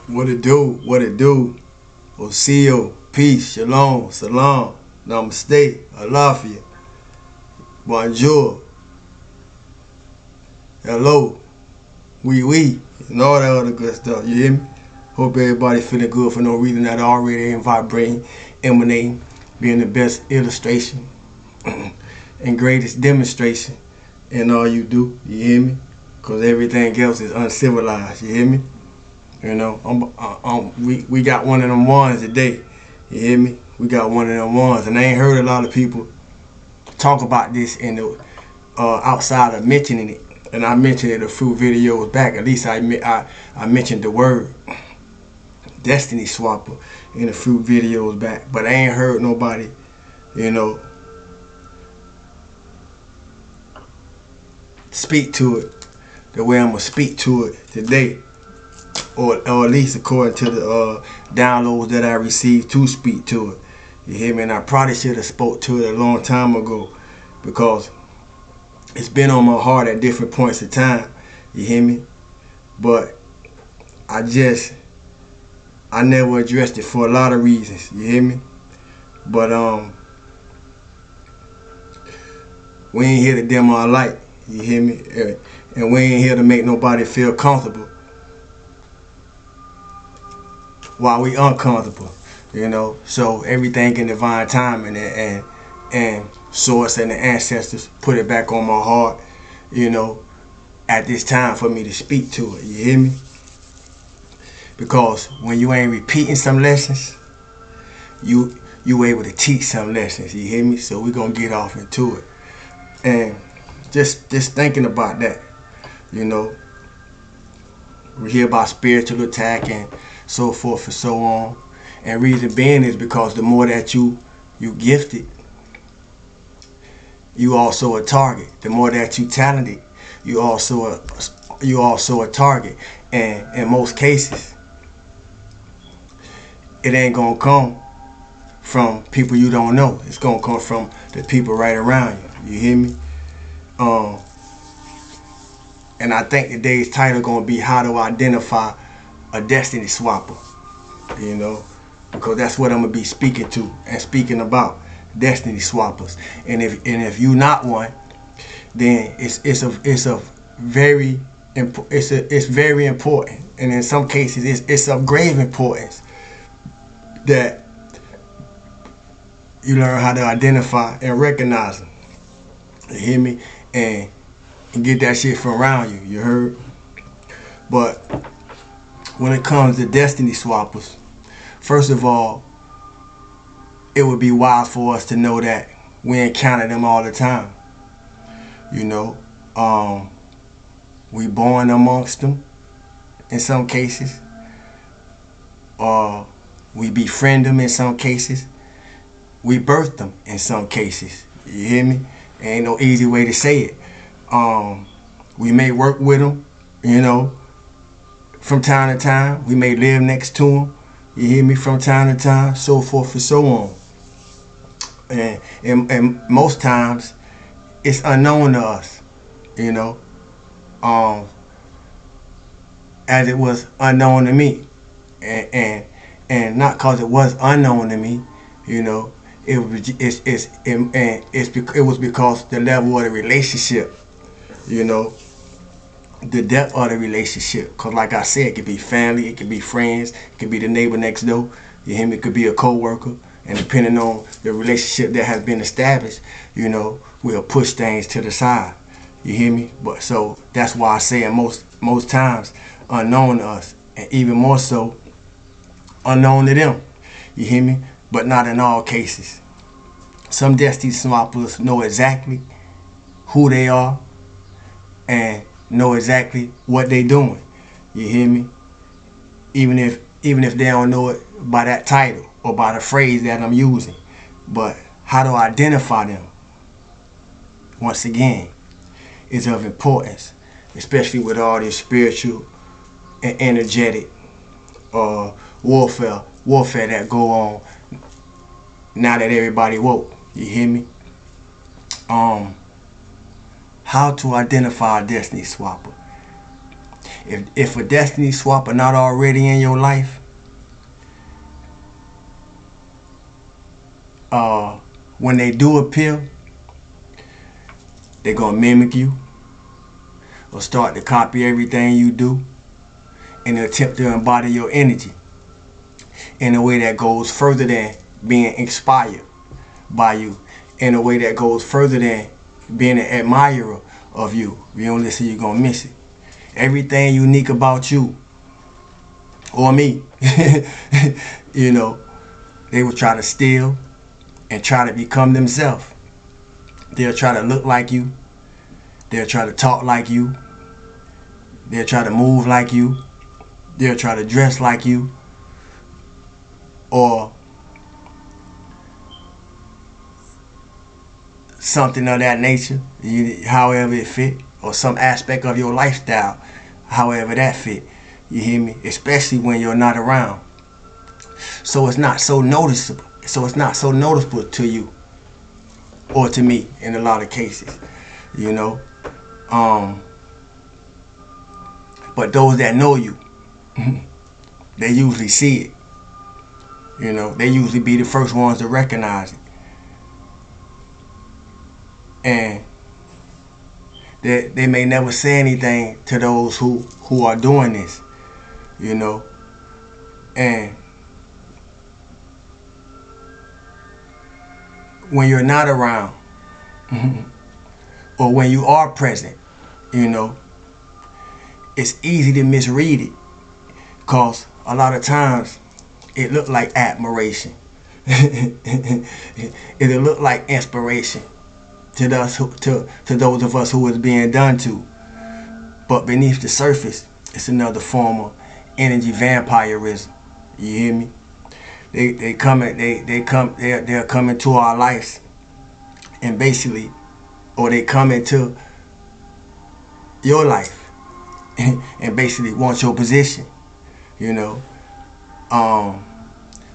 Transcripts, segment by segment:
What it do? What it do? Osio, peace, shalom, salam, namaste, alafia, bonjour, hello, we, and all that other good stuff. You hear me? Hope everybody feeling good for no reason at all. Already and vibrating, emanating, being the best illustration and greatest demonstration in all you do. You hear me? Cause everything else is uncivilized. You hear me? You know, we got one of them ones today. You hear me? We got one of them ones, and I ain't heard a lot of people talk about this in the outside of mentioning it. And I mentioned it a few videos back. At least I mentioned the word Destiny Swapper in a few videos back, but I ain't heard nobody, you know, speak to it the way I'm gonna speak to it today. Or at least according to the downloads that I received to speak to it. You hear me? And I probably should have spoke to it a long time ago because it's been on my heart at different points of time. You hear me? But I never addressed it for a lot of reasons. You hear me? But we ain't here to dim our light. You hear me? And we ain't here to make nobody feel comfortable while we uncomfortable, you know. So everything in divine timing and source and the ancestors put it back on my heart, you know, at this time for me to speak to it. You hear me? Because when you ain't repeating some lessons, you able to teach some lessons. You hear me? So we're gonna get off into it. And just thinking about that, you know, we hear about spiritual attack and so forth and so on. And reason being is because the more that you gifted, you also a target. The more that you talented, you also a target. And in most cases, it ain't gonna come from people you don't know. It's gonna come from the people right around you. You hear me? And I think today's title gonna be how to identify a destiny swapper, you know, because that's what I'm gonna be speaking to and speaking about, destiny swappers. And if you not one, then it's very important, and in some cases it's of grave importance that you learn how to identify and recognize them. You hear me? And get that shit from around you. You heard? But when it comes to destiny swappers, first of all, it would be wise for us to know that we encounter them all the time. You know, we born amongst them in some cases, or we befriend them in some cases, we birth them in some cases. You hear me? Ain't no easy way to say it. We may work with them, you know, from time to time. We may live next to them, you hear me, from time to time, so forth and so on. And most times, it's unknown to us, you know, as it was unknown to me. And not because it was unknown to me, you know, it was because the level of the relationship, you know, the depth of the relationship. Because like I said, it could be family, it could be friends, it could be the neighbor next door, you hear me, it could be a co-worker. And depending on the relationship that has been established, you know, we'll push things to the side, you hear me. But so that's why I say most times unknown to us, and even more so unknown to them, you hear me. But not in all cases. Some destiny swappers know exactly who they are and know exactly what they doing. You hear me? Even if they don't know it by that title or by the phrase that I'm using. But how to identify them, once again, is of importance, especially with all this spiritual and energetic warfare that go on now that everybody woke. You hear me? How to identify a destiny swapper. If a destiny swapper not already in your life, when they do appear, they're gonna mimic you or start to copy everything you do and attempt to embody your energy in a way that goes further than being inspired by you, in a way that goes further than being an admirer of you. If you don't listen, you're gonna miss it. Everything unique about you or me, you know, they will try to steal and try to become themselves. They'll try to look like you. They'll try to talk like you. They'll try to move like you. They'll try to dress like you. Or something of that nature, however it fit. Or some aspect of your lifestyle, however that fit. You hear me? Especially when you're not around. So it's not so noticeable. So it's not so noticeable to you or to me in a lot of cases, you know. But those that know you, they usually see it. You know, they usually be the first ones to recognize it. And they may never say anything to those who are doing this, you know. And when you're not around, or when you are present, you know, it's easy to misread it, because a lot of times it look like admiration. It'll look like inspiration to those of us who is being done to. But beneath the surface, it's another form of energy vampirism. You hear me? They'll come into our lives, and basically, or they come into your life and basically want your position. You know,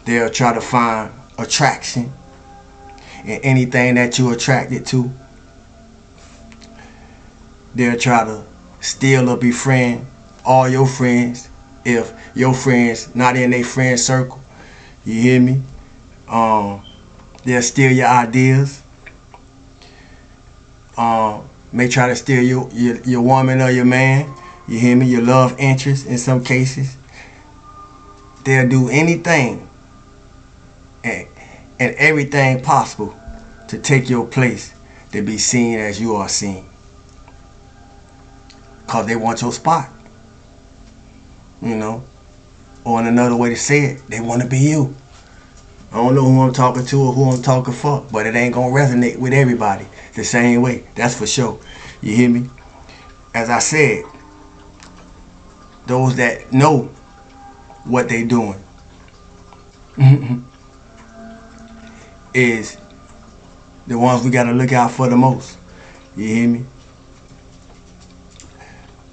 they'll try to find attraction in anything that you're attracted to. They'll try to steal or befriend all your friends if your friends not in their friend circle. You hear me? They'll steal your ideas. May try to steal your woman or your man. You hear me? Your love interest in some cases. They'll do anything and everything possible to take your place, to be seen as you are seen. Because they want your spot. You know? Or in another way to say it, they want to be you. I don't know who I'm talking to or who I'm talking for, but it ain't going to resonate with everybody the same way. That's for sure. You hear me? As I said, those that know what they doing is the ones we got to look out for the most. You hear me?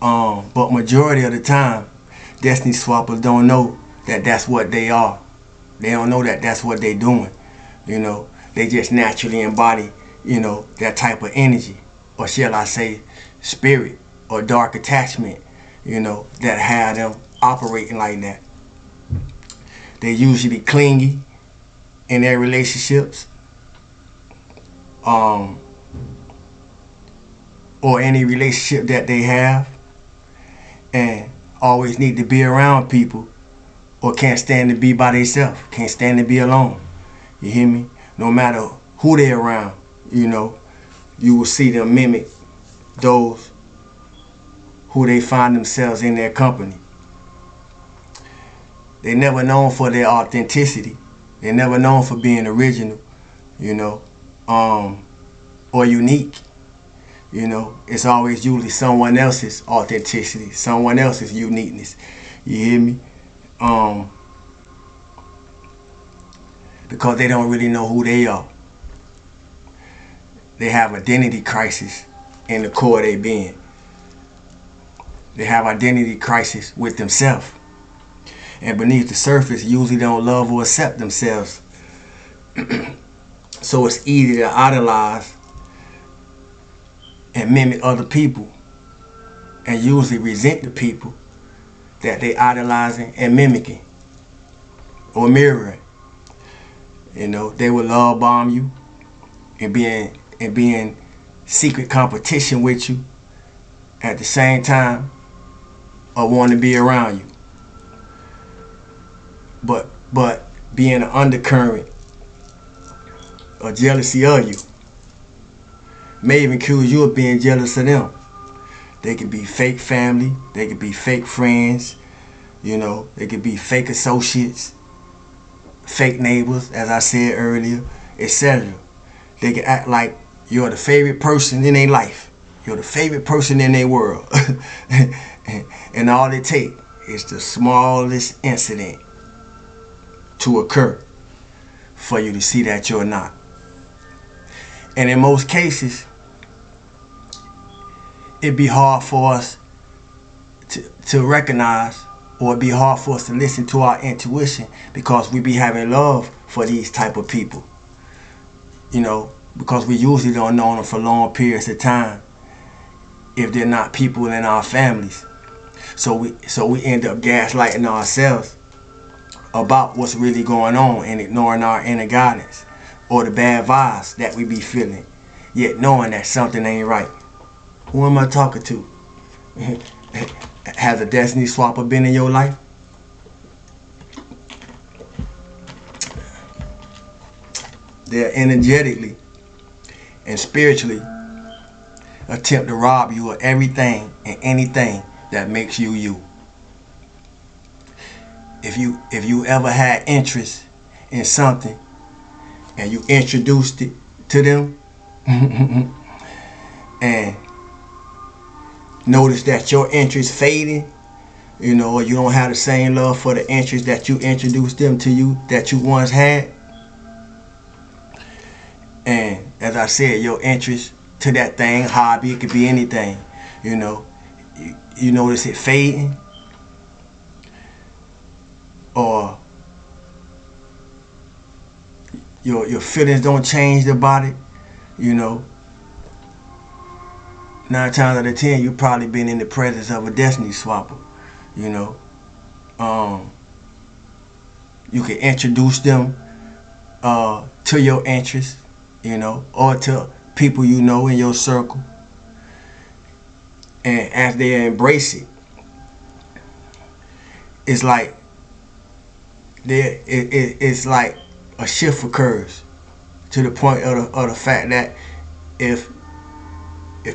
But majority of the time, destiny swappers don't know that that's what they are. They don't know that that's what they doing. You know, they just naturally embody, you know, that type of energy, or shall I say, spirit or dark attachment, you know, that have them operating like that. They usually clingy in their relationships, or any relationship that they have, and always need to be around people, or can't stand to be by themselves, can't stand to be alone. You hear me? No matter who they're around, you know, you will see them mimic those who they find themselves in their company. They're never known for their authenticity. They're never known for being original, you know, or unique. You know, it's always usually someone else's authenticity, someone else's uniqueness. You hear me? Because they don't really know who they are. They have identity crisis in the core of their being. They have identity crisis with themselves. And beneath the surface, usually don't love or accept themselves. So it's easy to idolize and mimic other people, and usually resent the people that they idolizing and mimicking or mirroring. You know, they will love bomb you and being secret competition with you at the same time or want to be around you. But being an undercurrent or jealousy of you may even accuse you of being jealous of them. They could be fake family, they could be fake friends, you know, they could be fake associates, fake neighbors, as I said earlier, etc. They can act like you're the favorite person in their life. You're the favorite person in their world. And all it takes is the smallest incident to occur for you to see that you're not. And in most cases, it'd be hard for us to recognize, or it'd be hard for us to listen to our intuition, because we be having love for these type of people. You know, because we usually don't know them for long periods of time if they're not people in our families. So we end up gaslighting ourselves about what's really going on and ignoring our inner guidance or the bad vibes that we be feeling, yet knowing that something ain't right. Who am I talking to? Has a destiny swapper been in your life? They're energetically and spiritually attempt to rob you of everything and anything that makes you you. If you ever had interest in something and you introduced it to them and notice that your interest fading, you know, or you don't have the same love for the interest that you introduced them to you that you once had, and as I said, your interest to that thing, hobby, it could be anything, you know, you notice it fading, or your feelings don't change about it, you know, 9 times out of 10, you've probably been in the presence of a destiny swapper, you know. You can introduce them to your interests, you know, or to people you know in your circle. And as they embrace it, it's like it's like a shift occurs to the point of the fact that if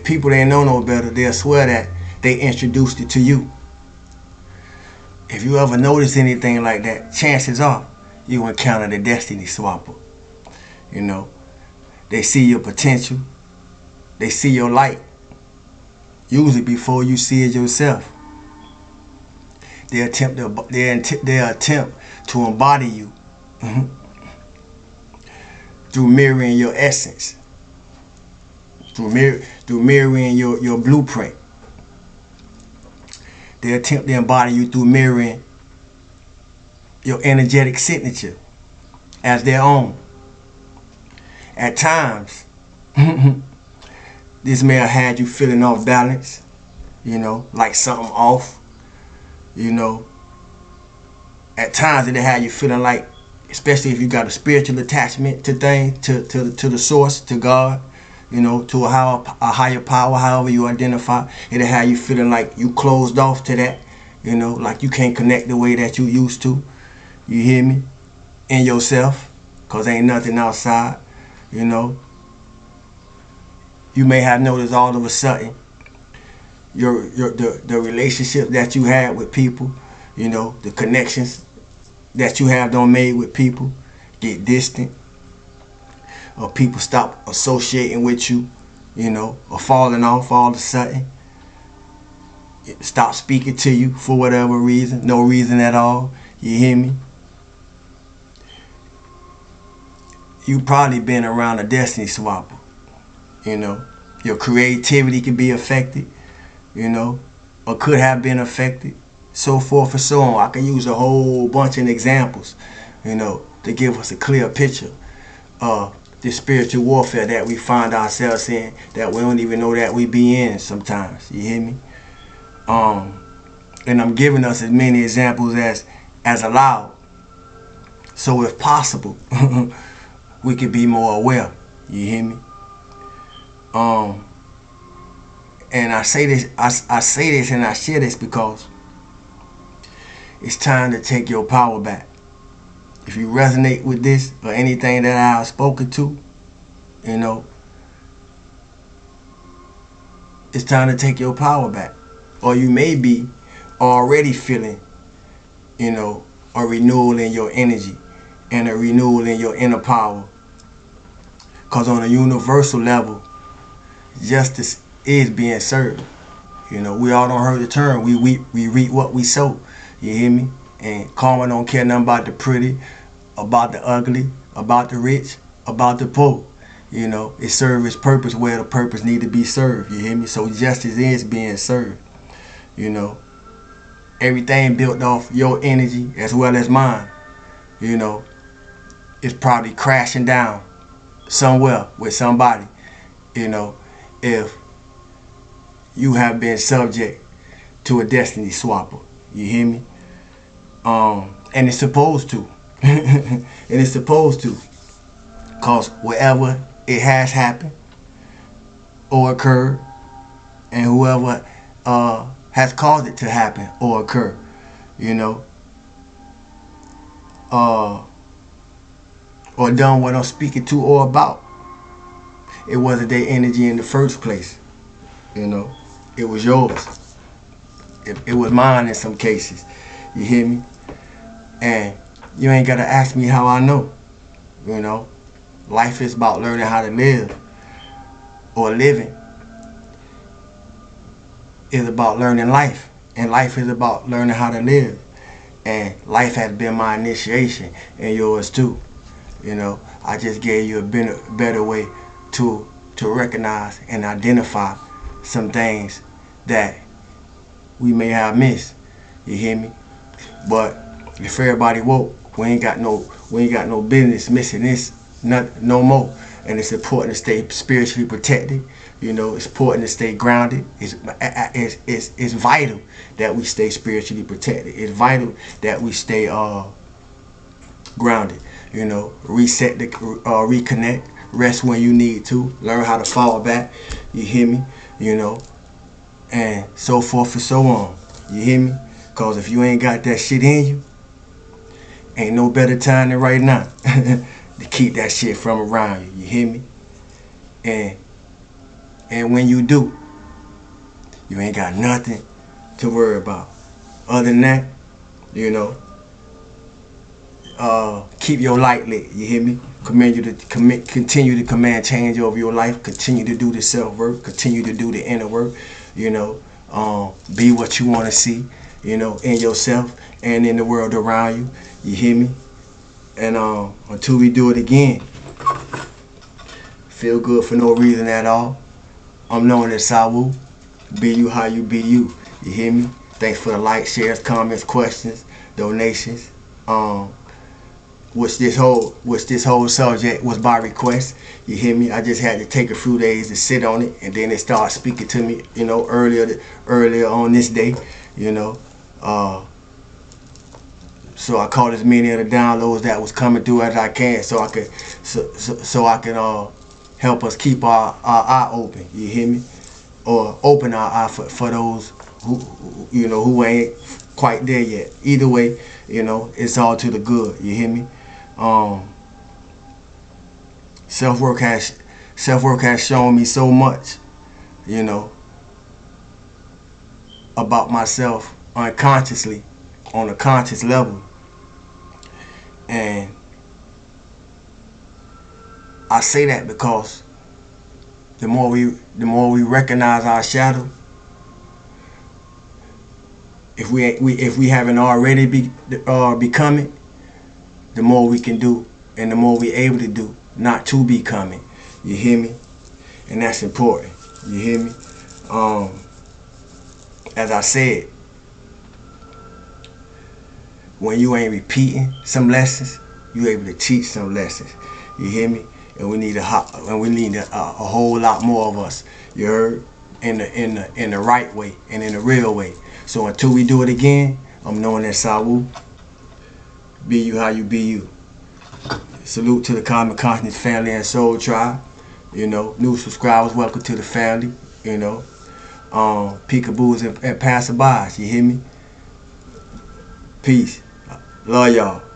people ain't know no better, they'll swear that they introduced it to you. If you ever notice anything like that, chances are you encounter the destiny swapper. You know, they see your potential, they see your light, usually before you see it yourself. They attempt to embody you through mirroring your essence, through mirroring your blueprint. They attempt to embody you through mirroring your energetic signature as their own. At times, this may have had you feeling off balance, you know, like something off, you know. At times it had you feeling like, especially if you got a spiritual attachment to things, to the source, to God, you know, to a higher power, however you identify, it'll have you feeling like you closed off to that, you know, like you can't connect the way that you used to, you hear me, in yourself, because ain't nothing outside, you know. You may have noticed all of a sudden the relationship that you had with people, you know, the connections that you have done made with people get distant, or people stop associating with you, you know, or falling off all of a sudden, stop speaking to you for whatever reason, no reason at all, you hear me? You probably been around a destiny swapper, you know. Your creativity could be affected, you know, or could have been affected, so forth and so on. I can use a whole bunch of examples, you know, to give us a clear picture of the spiritual warfare that we find ourselves in, that we don't even know that we be in sometimes, you hear me? And I'm giving us as many examples as allowed. So if possible, we could be more aware. You hear me? And I say this, I say this and I share this because it's time to take your power back. If you resonate with this or anything that I've spoken to, you know, it's time to take your power back. Or you may be already feeling, you know, a renewal in your energy and a renewal in your inner power. Because on a universal level, justice is being served. You know, we all don't heard the term. We reap what we sow. You hear me? And karma don't care nothing about the pretty, about the ugly, about the rich, about the poor. You know, it serves its purpose where the purpose need to be served. You hear me? So justice is being served. You know, everything built off your energy as well as mine. You know, it's probably crashing down somewhere with somebody. You know, if you have been subject to a destiny swapper. You hear me? And it's supposed to. And it's supposed to. Because wherever it has happened or occurred, and whoever has caused it to happen or occur, you know, or done what I'm speaking to or about, it wasn't their energy in the first place. You know, it was yours. It was mine in some cases. You hear me? And you ain't got to ask me how I know. You know, life is about learning how to live, or living is about learning life, and life is about learning how to live. And life has been my initiation, and yours too. You know, I just gave you a better way to recognize and identify some things that we may have missed. You hear me? But if everybody woke, we ain't got no business missing this no more. And it's important to stay spiritually protected. You know, it's important to stay grounded. It's vital that we stay spiritually protected. It's vital that we stay grounded. You know, reset, reconnect, rest when you need to, learn how to fall back. You hear me? You know, and so forth and so on. You hear me? Because if you ain't got that shit in you, ain't no better time than right now to keep that shit from around you. You hear me? And when you do, you ain't got nothing to worry about. Other than that, you know, keep your light lit. You hear me? Continue to command change over your life. Continue to do the self work. Continue to do the inner work. You know, be what you want to see. You know, in yourself and in the world around you. You hear me? And until we do it again, feel good for no reason at all. I'm known as Sawu. Be you how you be you. You hear me? Thanks for the likes, shares, comments, questions, donations. Which this whole subject was by request. You hear me? I just had to take a few days to sit on it, and then it started speaking to me. You know, earlier on this day. You know, so I caught as many of the downloads that was coming through as I can, so I could help us keep our eye open. You hear me? Or open our eye for those who ain't quite there yet. Either way, you know, it's all to the good. You hear me? Self-work has shown me so much, you know, about myself unconsciously on a conscious level. And I say that because the more we recognize our shadow, if we haven't already become it, the more we can do, and the more we able to do not to become it. You hear me? And that's important. You hear me? As I said, when you ain't repeating some lessons, you able to teach some lessons. You hear me? And we need a whole lot more of us. You heard? In the right way and in the real way. So until we do it again, I'm known as Sawu. Be you how you be you. Salute to the Common Conscience family and Soul Tribe. You know, new subscribers, welcome to the family. You know, peekaboos and passerbys. You hear me? Peace. Love y'all.